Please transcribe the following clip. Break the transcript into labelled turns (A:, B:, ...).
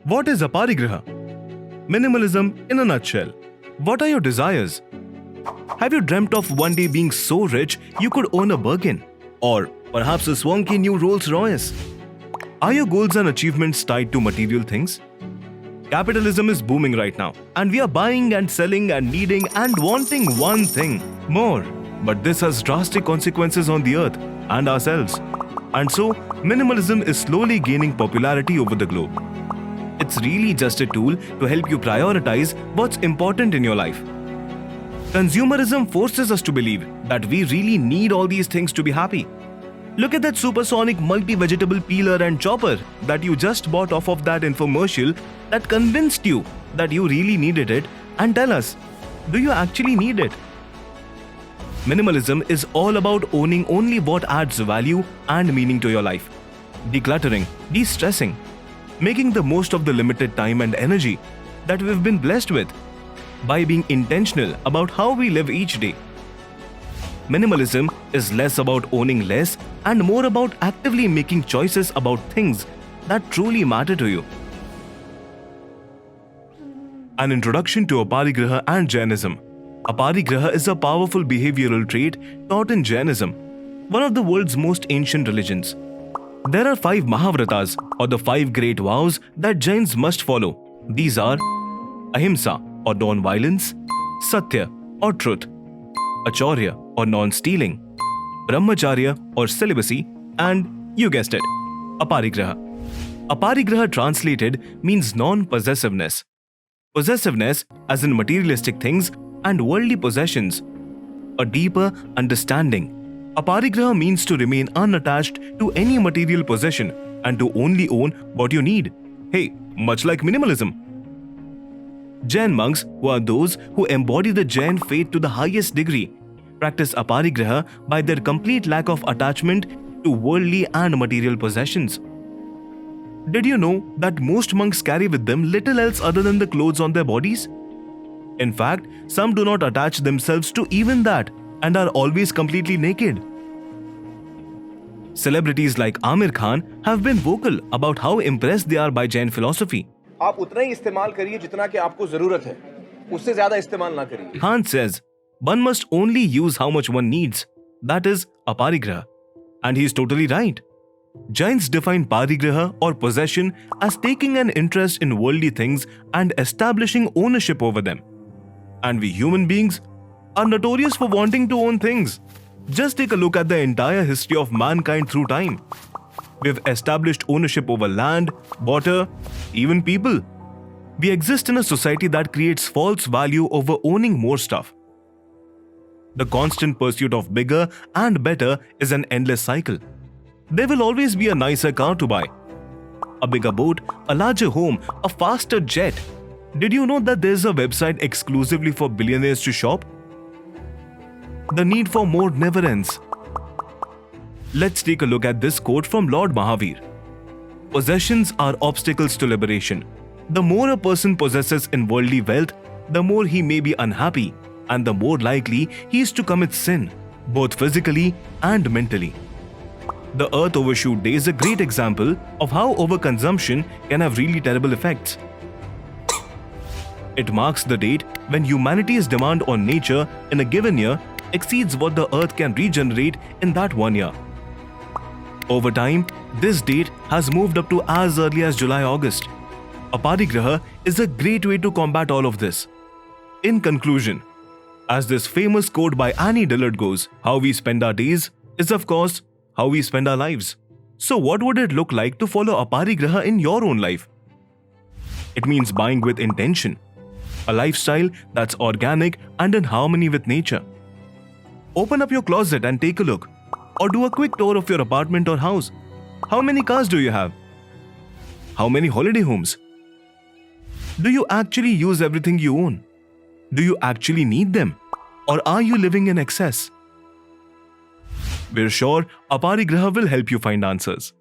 A: What is Aparigraha? Minimalism in a nutshell. What are your desires? Have you dreamt of one day being so rich you could own a Birkin? Or perhaps a swanky new Rolls Royce? Are your goals and achievements tied to material things? Capitalism is booming right now, and we are buying and selling and needing and wanting one thing more. But this has drastic consequences on the earth and ourselves. And so, minimalism is slowly gaining popularity over the globe. It's really just a tool to help you prioritize what's important in your life. Consumerism forces us to believe that we really need all these things to be happy. Look at that supersonic multi-vegetable peeler and chopper that you just bought off of that infomercial that convinced you that you really needed it, and tell us, do you actually need it? Minimalism is all about owning only what adds value and meaning to your life. Decluttering, de-stressing, making the most of the limited time and energy that we've been blessed with by being intentional about how we live each day. Minimalism is less about owning less and more about actively making choices about things that truly matter to you. An introduction to Aparigraha and Jainism. Aparigraha is a powerful behavioral trait taught in Jainism, one of the world's most ancient religions. There are 5 Mahavratas, or the 5 great vows that Jains must follow. These are Ahimsa, or non-violence, Satya, or truth, Acharya, or non-stealing, Brahmacharya, or celibacy, and, you guessed it, Aparigraha. Aparigraha translated means non-possessiveness. Possessiveness as in materialistic things and worldly possessions. A deeper understanding. Aparigraha means to remain unattached to any material possession and to only own what you need. Hey, much like minimalism. Jain monks, who are those who embody the Jain faith to the highest degree, practice Aparigraha by their complete lack of attachment to worldly and material possessions. Did you know that most monks carry with them little else other than the clothes on their bodies? In fact, some do not attach themselves to even that and are always completely naked. Celebrities like Amir Khan have been vocal about how impressed they are by Jain philosophy.
B: आप उतना ही इस्तेमाल करिए जितना कि आपको जरूरत है, उससे ज्यादा इस्तेमाल ना करिए.
A: Khan says, one must only use how much one needs. That is Aparigraha. And he is totally right. Jains define parigraha or possession as taking an interest in worldly things and establishing ownership over them. And we human beings are notorious for wanting to own things. Just take a look at the entire history of mankind through time. We've established ownership over land, water, even people. We exist in a society that creates false value over owning more stuff. The constant pursuit of bigger and better is an endless cycle. There will always be a nicer car to buy, a bigger boat, a larger home, a faster jet. Did you know that there's a website exclusively for billionaires to shop? The need for more never ends. Let's take a look at this quote from Lord Mahavir. Possessions are obstacles to liberation. The more a person possesses in worldly wealth, the more he may be unhappy, and the more likely he is to commit sin, both physically and mentally. The Earth Overshoot Day is a great example of how overconsumption can have really terrible effects. It marks the date when humanity's demand on nature in a given year exceeds what the Earth can regenerate in that one year. Over time, this date has moved up to as early as July-August. Aparigraha is a great way to combat all of this. In conclusion, as this famous quote by Annie Dillard goes, how we spend our days is of course how we spend our lives. So what would it look like to follow Aparigraha in your own life? It means buying with intention, a lifestyle that's organic and in harmony with nature. Open up your closet and take a look, or do a quick tour of your apartment or house. How many cars do you have? How many holiday homes? Do you actually use everything you own? Do you actually need them? Or are you living in excess? We're sure Aparigraha will help you find answers.